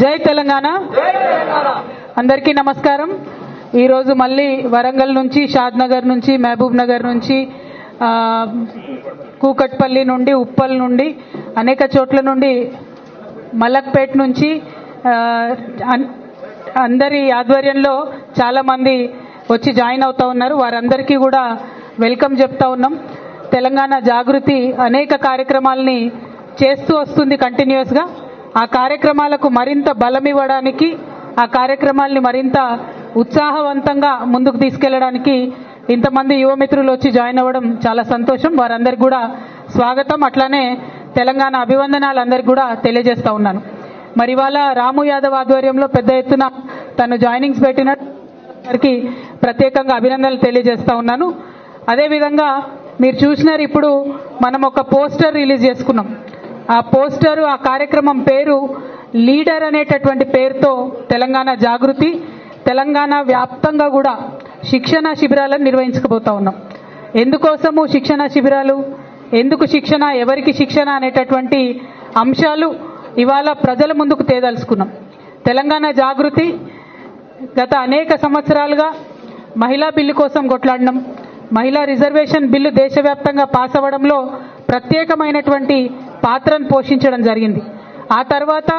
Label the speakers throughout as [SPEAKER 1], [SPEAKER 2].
[SPEAKER 1] జై తెలంగాణ. అందరికీ నమస్కారం. ఈరోజు మళ్ళీ వరంగల్ నుంచి, షాద్ నగర్ నుంచి, మహబూబ్ నగర్ నుంచి, కూకట్పల్లి నుండి, ఉప్పల్ నుండి, అనేక చోట్ల నుండి, మలక్పేట్ నుంచి అందరి ఆధ్వర్యంలో చాలా మంది వచ్చి జాయిన్ అవుతా ఉన్నారు. వారందరికీ కూడా వెల్కమ్ చెప్తా ఉన్నాం. తెలంగాణ జాగృతి అనేక కార్యక్రమాలని చేస్తూ వస్తుంది కంటిన్యూస్గా. ఆ కార్యక్రమాలకు మరింత బలం ఇవ్వడానికి, ఆ కార్యక్రమాల్ని మరింత ఉత్సాహవంతంగా ముందుకు తీసుకెళ్లడానికి ఇంతమంది యువమిత్రులు వచ్చి జాయిన్ అవ్వడం చాలా సంతోషం. వారందరికీ కూడా స్వాగతం, అట్లానే తెలంగాణ అభివందనాలు అందరికీ కూడా తెలియజేస్తా ఉన్నాను. మరి ఇవాళ రాము యాదవ్ ఆధ్వర్యంలో పెద్ద ఎత్తున తను జాయినింగ్స్ పెట్టిన వారికి ప్రత్యేకంగా అభినందనలు తెలియజేస్తా ఉన్నాను. అదేవిధంగా మీరు చూసినారు, ఇప్పుడు మనం ఒక పోస్టర్ రిలీజ్ చేసుకున్నాం. ఆ పోస్టర్, ఆ కార్యక్రమం పేరు లీడర్ అనేటటువంటి పేరుతో తెలంగాణ జాగృతి తెలంగాణ వ్యాప్తంగా కూడా శిక్షణ శిబిరాలను నిర్వహించకపోతా ఉన్నాం. ఎందుకోసము శిక్షణ శిబిరాలు, ఎందుకు శిక్షణ, ఎవరికి శిక్షణ అనేటటువంటి అంశాలు ఇవాళ ప్రజల ముందుకు తేదలుచుకున్నాం. తెలంగాణ జాగృతి గత అనేక సంవత్సరాలుగా మహిళా బిల్లు కోసం కొట్లాడినాం. మహిళా రిజర్వేషన్ బిల్లు దేశవ్యాప్తంగా పాస్ అవ్వడంలో ప్రత్యేకమైనటువంటి పాత్రను పోషించడం జరిగింది. ఆ తర్వాత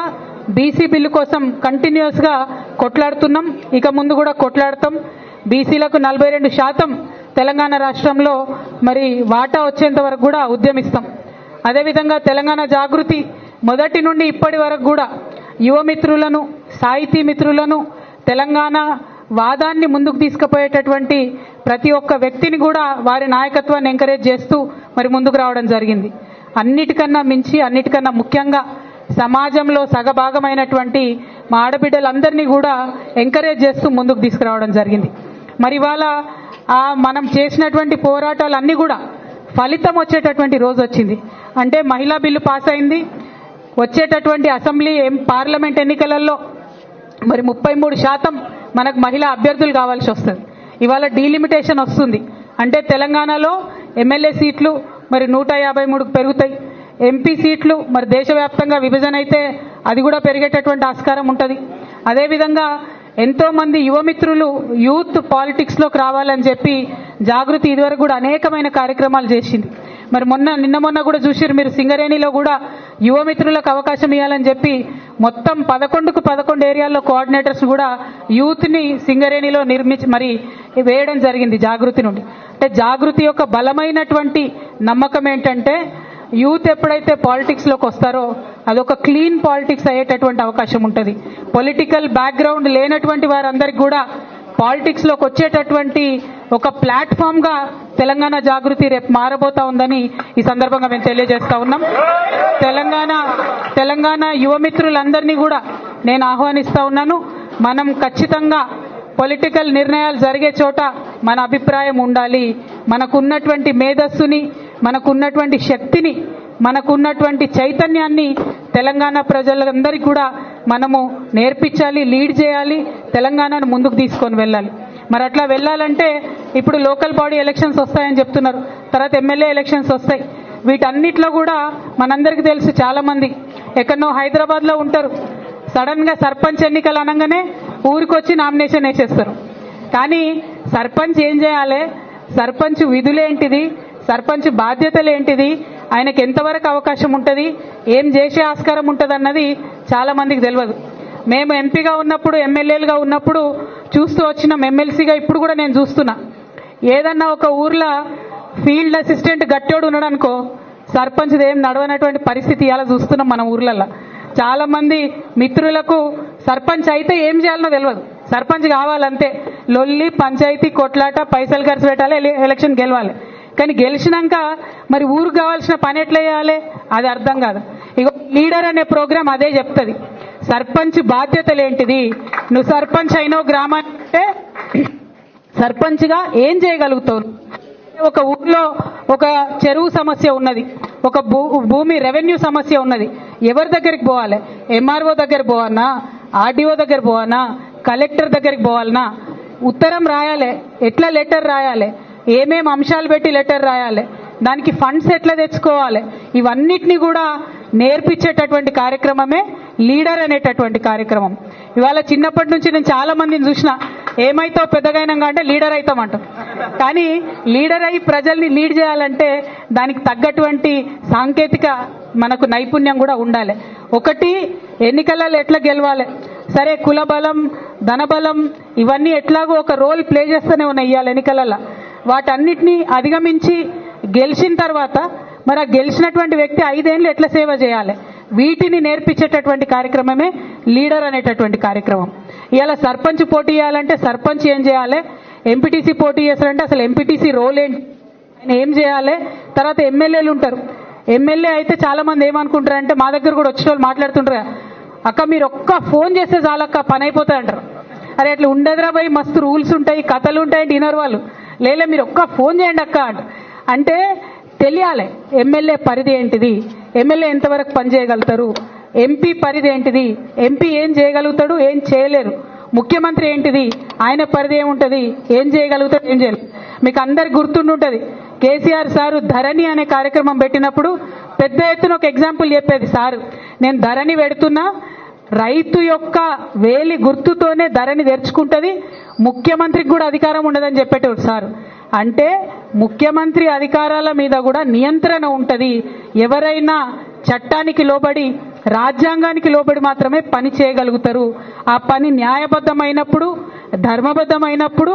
[SPEAKER 1] బీసీ బిల్లు కోసం కంటిన్యూస్గా కొట్లాడుతున్నాం, ఇక ముందు కూడా కొట్లాడతాం. బీసీలకు 42% తెలంగాణ రాష్ట్రంలో మరి వాటా వచ్చేంత వరకు కూడా ఉద్యమిస్తాం. అదేవిధంగా తెలంగాణ జాగృతి మొదటి నుండి ఇప్పటి వరకు కూడా యువమిత్రులను, సాహితీ మిత్రులను, తెలంగాణ వాదాన్ని ముందుకు తీసుకుపోయేటటువంటి ప్రతి ఒక్క వ్యక్తిని కూడా వారి నాయకత్వాన్ని ఎంకరేజ్ చేస్తూ మరి ముందుకు రావడం జరిగింది. అన్నిటికన్నా మించి, అన్నిటికన్నా ముఖ్యంగా సమాజంలో సగభాగమైనటువంటి మా ఆడబిడ్డలందరినీ కూడా ఎంకరేజ్ చేస్తూ ముందుకు తీసుకురావడం జరిగింది. మరి ఇవాళ మనం చేసినటువంటి పోరాటాలన్నీ కూడా ఫలితం వచ్చేటటువంటి రోజు వచ్చింది. అంటే మహిళా బిల్లు పాస్ అయింది. వచ్చేటటువంటి అసెంబ్లీ, పార్లమెంట్ ఎన్నికలలో మరి 33% మనకు మహిళా అభ్యర్థులు కావాల్సి వస్తుంది. ఇవాళ డీలిమిటేషన్ వస్తుంది. అంటే తెలంగాణలో ఎమ్మెల్యే సీట్లు మరి 153కు పెరుగుతాయి. ఎంపీ సీట్లు మరి దేశవ్యాప్తంగా విభజన అయితే అది కూడా పెరిగేటటువంటి ఆస్కారం ఉంటుంది. అదేవిధంగా ఎంతో మంది యువమిత్రులు యూత్ పాలిటిక్స్లోకి రావాలని చెప్పి జాగృతి ఇదివరకు కూడా అనేకమైన కార్యక్రమాలు చేసింది. మరి నిన్న మొన్న కూడా చూసిరు మీరు, సింగరేణిలో కూడా యువమిత్రులకు అవకాశం ఇవ్వాలని చెప్పి మొత్తం 11కు 11 ఏరియాల్లో కోఆర్డినేటర్స్ కూడా యూత్ని సింగరేణిలో మరి వేయడం జరిగింది జాగృతి నుండి. అంటే జాగృతి యొక్క బలమైనటువంటి నమ్మకం ఏంటంటే, యూత్ ఎప్పుడైతే పాలిటిక్స్లోకి వస్తారో అదొక క్లీన్ పాలిటిక్స్ అయ్యేటటువంటి అవకాశం ఉంటుంది. పొలిటికల్ బ్యాక్గ్రౌండ్ లేనటువంటి వారందరికీ కూడా పాలిటిక్స్లోకి వచ్చేటటువంటి ఒక ప్లాట్ఫామ్గా తెలంగాణ జాగృతి రేపు మారబోతా ఉందని ఈ సందర్భంగా మేము తెలియజేస్తా ఉన్నాం. తెలంగాణ యువమిత్రులందరినీ కూడా నేను ఆహ్వానిస్తా ఉన్నాను. మనం ఖచ్చితంగా పొలిటికల్ నిర్ణయాలు జరిగే చోట మన అభిప్రాయం ఉండాలి. మనకున్నటువంటి మేధస్సుని, మనకున్నటువంటి శక్తిని, మనకున్నటువంటి చైతన్యాన్ని తెలంగాణ ప్రజలందరికీ కూడా మనము నేర్పించాలి, లీడ్ చేయాలి, తెలంగాణను ముందుకు తీసుకొని వెళ్ళాలి. మరి అట్లా వెళ్ళాలంటే ఇప్పుడు లోకల్ బాడీ ఎలక్షన్స్ వస్తాయని చెప్తున్నారు, తర్వాత ఎమ్మెల్యే ఎలక్షన్స్ వస్తాయి. వీటన్నిటిలో కూడా మనందరికీ తెలుసు, చాలామంది ఎక్కడనో హైదరాబాద్లో ఉంటారు, సడన్గా సర్పంచ్ ఎన్నికలు అనగానే ఊరికొచ్చి నామినేషన్ వేసేస్తారు. కానీ సర్పంచ్ ఏం చేయాలి, సర్పంచ్ విధులేంటిది, సర్పంచ్ బాధ్యతలు ఏంటిది, ఆయనకు ఎంతవరకు అవకాశం ఉంటుంది, ఏం చేసే ఆస్కారం ఉంటుంది అన్నది చాలా మందికి తెలియదు. మేము ఎంపీగా ఉన్నప్పుడు, ఎమ్మెల్యేలుగా ఉన్నప్పుడు చూస్తూ వచ్చినాం, ఎమ్మెల్సీగా ఇప్పుడు కూడా నేను చూస్తున్నా. ఏదన్నా ఒక ఊర్లో ఫీల్డ్ అసిస్టెంట్ గట్టోడు ఉన్నాడు అనుకో, సర్పంచ్ ఏం నడవనటువంటి పరిస్థితి ఇలా చూస్తున్నాం మన ఊర్లలో. చాలా మంది మిత్రులకు సర్పంచ్ అయితే ఏం చేయాలనో తెలియదు, సర్పంచ్ కావాలంతే, లొల్లి, పంచాయతీ, కొట్లాట, పైసలు ఖర్చు పెట్టాలి, ఎలక్షన్ గెలవాలి. కానీ గెలిచినాక మరి ఊరికి కావాల్సిన పని ఎట్లా చేయాలి అది అర్థం కాదు. ఇక లీడర్ అనే ప్రోగ్రాం అదే చెప్తుంది, సర్పంచ్ బాధ్యతలు ఏంటిది, నువ్వు సర్పంచ్ అయినావు గ్రామానికి, సర్పంచ్గా ఏం చేయగలుగుతావు. ఒక ఊర్లో ఒక చెరువు సమస్య ఉన్నది, ఒక భూమి రెవెన్యూ సమస్య ఉన్నది, ఎవరి దగ్గరికి పోవాలి, ఎంఆర్ఓ దగ్గర పోవాలనా, ఆర్డీఓ దగ్గర పోవాలనా, కలెక్టర్ దగ్గరికి పోవాలనా, ఉత్తరం రాయాలి, ఎట్లా లెటర్ రాయాలి, ఏమేం అంశాలు పెట్టి లెటర్ రాయాలి, దానికి ఫండ్స్ ఎట్లా తెచ్చుకోవాలి, ఇవన్నిటిని కూడా నేర్పించేటటువంటి కార్యక్రమమే లీడర్ అనేటటువంటి కార్యక్రమం. ఇవాళ చిన్నప్పటి నుంచి నేను చాలా మందిని చూసిన, ఏమైతావు పెద్దగైనాగా అంటే లీడర్ అవుతామంటాం. కానీ లీడర్ అయి ప్రజల్ని లీడ్ చేయాలంటే దానికి తగ్గటువంటి సాంకేతిక మనకు నైపుణ్యం కూడా ఉండాలి. ఒకటి, ఎన్నికలలో ఎట్లా గెలవాలి, సరే కుల బలం ధనబలం ఇవన్నీ ఎట్లాగో ఒక రోల్ ప్లే చేస్తూనే ఉన్నాయి ఇవాళ ఎన్నికలలో. వాటన్నిటినీ అధిగమించి గెలిచిన తర్వాత మరి ఆ గెలిచినటువంటి వ్యక్తి 5 ఏళ్ళు ఎట్లా సేవ చేయాలి, వీటిని నేర్పించేటటువంటి కార్యక్రమమే లీడర్ అనేటటువంటి కార్యక్రమం. ఇవాళ సర్పంచ్ పోటీ చేయాలంటే సర్పంచ్ ఏం చేయాలి, ఎంపీటీసీ పోటీ చేస్తారంటే అసలు ఎంపీటీసీ రోల్ ఏంటి, ఆయన ఏం చేయాలి. తర్వాత ఎమ్మెల్యేలు ఉంటారు. ఎమ్మెల్యే అయితే చాలా మంది ఏమనుకుంటారంటే, మా దగ్గర కూడా వచ్చిన వాళ్ళు మాట్లాడుతుంటారు, అక్క మీరు ఒక్క ఫోన్ చేస్తే చాలక్క పని అయిపోతాయి అంటారు. అరే అట్లా ఉండదురా భయ్, మస్తు రూల్స్ ఉంటాయి, కథలు ఉంటాయి డిన్నర్ వాళ్ళు, లేలే మీరు ఒక్క ఫోన్ చేయండి అక్క అంటే తెలియాలి ఎమ్మెల్యే పరిధి ఏంటిది, ఎమ్మెల్యే ఎంతవరకు పనిచేయగలుగుతారు, ఎంపీ పరిధి ఏంటిది, ఎంపీ ఏం చేయగలుగుతాడు ఏం చేయలేరు, ముఖ్యమంత్రి ఏంటిది ఆయన పరిధి ఏముంటుంది, ఏం చేయగలుగుతాడు ఏం చేయలేదు. మీకు అందరికి గుర్తుండుంటుంది, కేసీఆర్ సారు ధరణి అనే కార్యక్రమం పెట్టినప్పుడు పెద్ద ఎత్తున ఒక ఎగ్జాంపుల్ చెప్పేది సారు, నేను ధరణి పెడుతున్నా, రైతు యొక్క వేలి గుర్తుతోనే ధరణి తెరుచుకుంటుంది, ముఖ్యమంత్రికి కూడా అధికారం ఉండదని చెప్పేటోడు సార్. అంటే ముఖ్యమంత్రి అధికారాల మీద కూడా నియంత్రణ ఉంటుంది. ఎవరైనా చట్టానికి లోబడి రాజ్యాంగానికి లోబడి మాత్రమే పని చేయగలుగుతారు. ఆ పని న్యాయబద్ధమైనప్పుడు ధర్మబద్ధమైనప్పుడు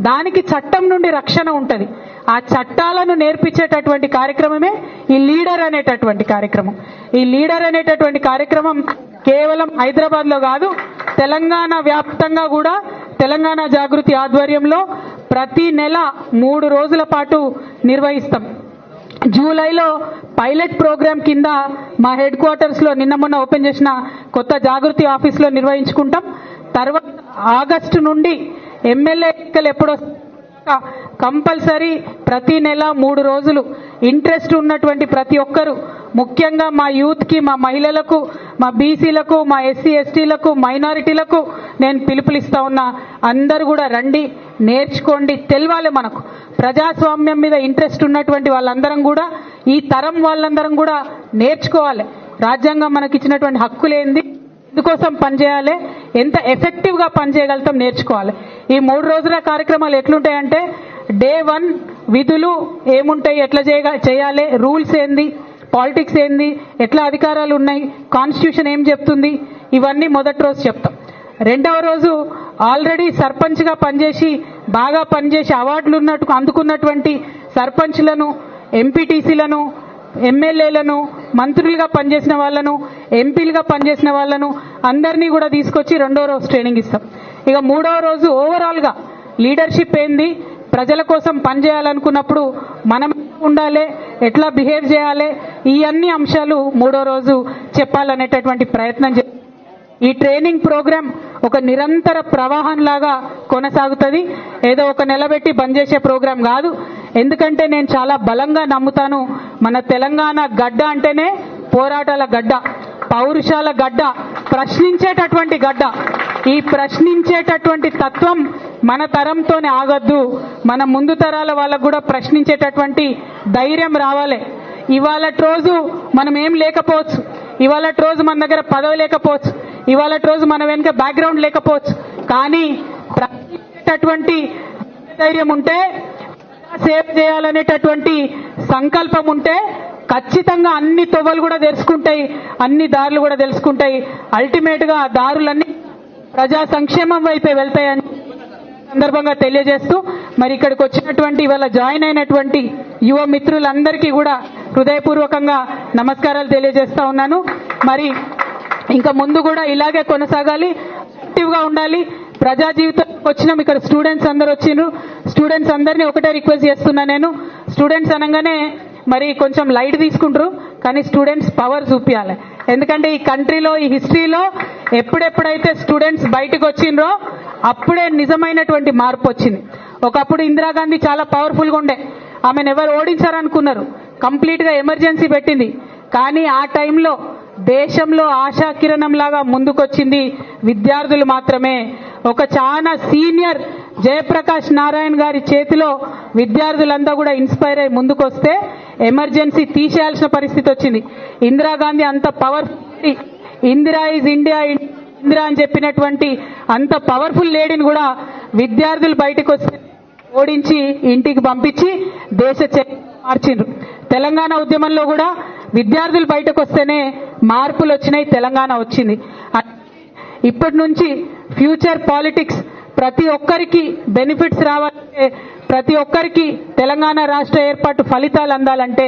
[SPEAKER 1] దానికి చట్టం నుండి రక్షణ ఉంటుంది. ఆ చట్టాలను నేర్పించేటటువంటి కార్యక్రమమే ఈ లీడర్ అనేటటువంటి కార్యక్రమం. ఈ లీడర్ అనేటటువంటి కార్యక్రమం కేవలం హైదరాబాద్ లో కాదు, తెలంగాణ వ్యాప్తంగా కూడా తెలంగాణ జాగృతి ఆధ్వర్యంలో ప్రతి నెల 3 రోజుల పాటు నిర్వహిస్తాం. జూలైలో పైలట్ ప్రోగ్రాం కింద మా హెడ్ క్వార్టర్స్ లో నిన్న మొన్న ఓపెన్ చేసిన కొత్త జాగృతి ఆఫీస్ లో నిర్వహించుకుంటాం. తర్వాత ఆగస్టు నుండి ఎమ్మెల్యే ఎన్నికలు ఎప్పుడు కంపల్సరీ ప్రతి నెల 3 రోజులు ఇంట్రెస్ట్ ఉన్నటువంటి ప్రతి ఒక్కరు, ముఖ్యంగా మా యూత్ కి, మా మహిళలకు, మా బీసీలకు, మా ఎస్సీ ఎస్టీలకు, మైనారిటీలకు నేను పిలుపునిస్తా ఉన్నా. అందరూ కూడా రండి, నేర్చుకోండి, తెలవాలి. మనకు ప్రజాస్వామ్యం మీద ఇంట్రెస్ట్ ఉన్నటువంటి వాళ్ళందరం కూడా, ఈ తరం వాళ్ళందరం కూడా నేర్చుకోవాలి. రాజ్యాంగం మనకి ఇచ్చినటువంటి హక్కులేంది, ఇందుకోసం పనిచేయాలి, ఎంత ఎఫెక్టివ్ గా పనిచేయగలుగుతాం నేర్చుకోవాలి. ఈ 3 రోజుల కార్యక్రమాలు ఎట్లుంటాయంటే, డే 1 విధులు ఏముంటాయి, ఎట్లా చేయాలి, రూల్స్ ఏంది, పాలిటిక్స్ ఏంది, ఎట్లా అధికారాలు ఉన్నాయి, కాన్స్టిట్యూషన్ ఏం చెప్తుంది, ఇవన్నీ మొదటి రోజు చెప్తాం. రెండవ రోజు ఆల్రెడీ సర్పంచ్ గా పనిచేసి బాగా పనిచేసి అవార్డులు అందుకున్నటువంటి సర్పంచ్లను, ఎంపీటీసీలను, ఎమ్మెల్యేలను, మంత్రులుగా పనిచేసిన వాళ్ళను, ఎంపీలుగా పనిచేసిన వాళ్ళను అందరినీ కూడా తీసుకొచ్చి రెండో రోజు ట్రైనింగ్ ఇస్తాం. ఇక మూడవ రోజు ఓవరాల్ గా లీడర్షిప్ ఏంది, ప్రజల కోసం పనిచేయాలనుకున్నప్పుడు మనం ఉండాలి, ఎట్లా బిహేవ్ చేయాలి, ఈ అన్ని అంశాలు మూడో రోజు చెప్పాలనేటటువంటి ప్రయత్నం చేస్తాం. ఈ ట్రైనింగ్ ప్రోగ్రాం ఒక నిరంతర ప్రవాహం లాగా కొనసాగుతుంది. ఏదో ఒక నిలబెట్టి బంద్ చేసే ప్రోగ్రాం కాదు. ఎందుకంటే నేను చాలా బలంగా నమ్ముతాను, మన తెలంగాణ గడ్డ అంటేనే పోరాటాల గడ్డ, పౌరుషాల గడ్డ, ప్రశ్నించేటటువంటి గడ్డ. ఈ ప్రశ్నించేటటువంటి తత్వం మన తరంతోనే ఆగద్దు, మన ముందు తరాల వాళ్ళకు కూడా ప్రశ్నించేటటువంటి ధైర్యం రావాలి. ఇవాళ రోజు మనం ఏం లేకపోవచ్చు, ఇవాళ రోజు మన దగ్గర పదవి లేకపోవచ్చు, ఇవాళ రోజు మన వెనుక బ్యాక్గ్రౌండ్ లేకపోవచ్చు, కానీ ప్రశ్నించేటటువంటి ధైర్యం ఉంటే, సేవ చేయాలనేటటువంటి సంకల్పం ఉంటే ఖచ్చితంగా అన్ని తొవ్వలు కూడా తెలుసుకుంటాయి, అన్ని దారులు కూడా తెలుసుకుంటాయి. అల్టిమేట్ గా ఆ దారులన్నీ ప్రజా సంక్షేమం వైపే వెళ్తాయని సందర్భంగా తెలియజేస్తూ, మరి ఇక్కడికి వచ్చినటువంటి ఇవాళ జాయిన్ అయినటువంటి యువ మిత్రులందరికీ కూడా హృదయపూర్వకంగా నమస్కారాలు తెలియజేస్తా ఉన్నాను. మరి ఇంకా ముందు కూడా ఇలాగే కొనసాగాలి, యాక్టివ్ గా ఉండాలి. ప్రజా జీవితంలోకి వచ్చినాం, ఇక్కడ స్టూడెంట్స్ అందరు వచ్చిండ్రు. స్టూడెంట్స్ అందరినీ ఒకటే రిక్వెస్ట్ చేస్తున్నా నేను, స్టూడెంట్స్ అనగానే మరి కొంచెం లైట్ తీసుకుంటారు, కానీ స్టూడెంట్స్ పవర్ చూపించాలి. ఎందుకంటే ఈ కంట్రీలో, ఈ హిస్టరీలో ఎప్పుడెప్పుడైతే స్టూడెంట్స్ బయటకు వచ్చిండ్రో అప్పుడే నిజమైనటువంటి మార్పు వచ్చింది. ఒకప్పుడు ఇందిరాగాంధీ చాలా పవర్ఫుల్ గా ఉండే, ఆమెను ఎవరు ఓడించారనుకున్నారు, కంప్లీట్ గా ఎమర్జెన్సీ పెట్టింది. కానీ ఆ టైంలో దేశంలో ఆశాకిరణం లాగా ముందుకొచ్చింది విద్యార్థులు మాత్రమే. ఒక చాలా సీనియర్ జయప్రకాష్ నారాయణ గారి చేతిలో విద్యార్థులంతా కూడా ఇన్స్పైర్ అయి ముందుకొస్తే ఎమర్జెన్సీ తీసేయాల్సిన పరిస్థితి వచ్చింది. ఇందిరాగాంధీ అంత powerful, Indira is India, Indira అని చెప్పినటువంటి అంత పవర్ఫుల్ లేడీని కూడా విద్యార్థులు బయటకు వస్తే ఓడించి ఇంటికి పంపించి దేశ చరిత్ర మార్చిండ్రు. తెలంగాణ ఉద్యమంలో కూడా విద్యార్థులు బయటకు వస్తేనే మార్పులు వచ్చినాయి, తెలంగాణ వచ్చింది. ఇప్పటి నుంచి ఫ్యూచర్ పాలిటిక్స్ ప్రతి ఒక్కరికి బెనిఫిట్స్ రావాలంటే, ప్రతి ఒక్కరికి తెలంగాణ రాష్ట్ర ఏర్పాటు ఫలితాలు అందాలంటే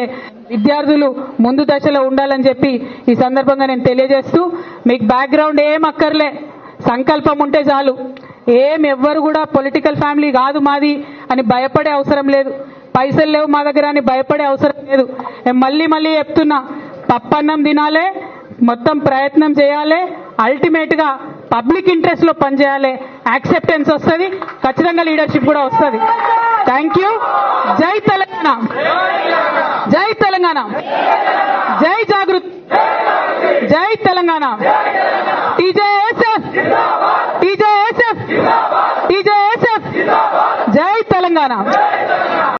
[SPEAKER 1] విద్యార్థులు ముందు దశలో ఉండాలని చెప్పి ఈ సందర్భంగా నేను తెలియజేస్తూ, మీకు బ్యాక్గ్రౌండ్ ఏం అక్కర్లే, సంకల్పం ఉంటే చాలు. ఎవ్వరు కూడా పొలిటికల్ ఫ్యామిలీ కాదు మాది అని భయపడే అవసరం లేదు, పైసలు లేవు మా దగ్గర అని భయపడే అవసరం లేదు. మళ్ళీ మళ్ళీ చెప్తున్నా, పప్పన్నం తినాలే, మొత్తం ప్రయత్నం చేయాలి, అల్టిమేట్ గా పబ్లిక్ ఇంట్రెస్ట్ లో పనిచేయాలి, యాక్సెప్టెన్స్ వస్తుంది, ఖచ్చితంగా లీడర్షిప్ కూడా వస్తుంది. Thank you. జై తెలంగాణ, జై తెలంగాణ, జై జాగృతి, జై తెలంగాణ. టీజేఎస్ఎఫ్, టీజేఎస్ఎఫ్, టీజేఎస్ఎఫ్, జై తెలంగాణ.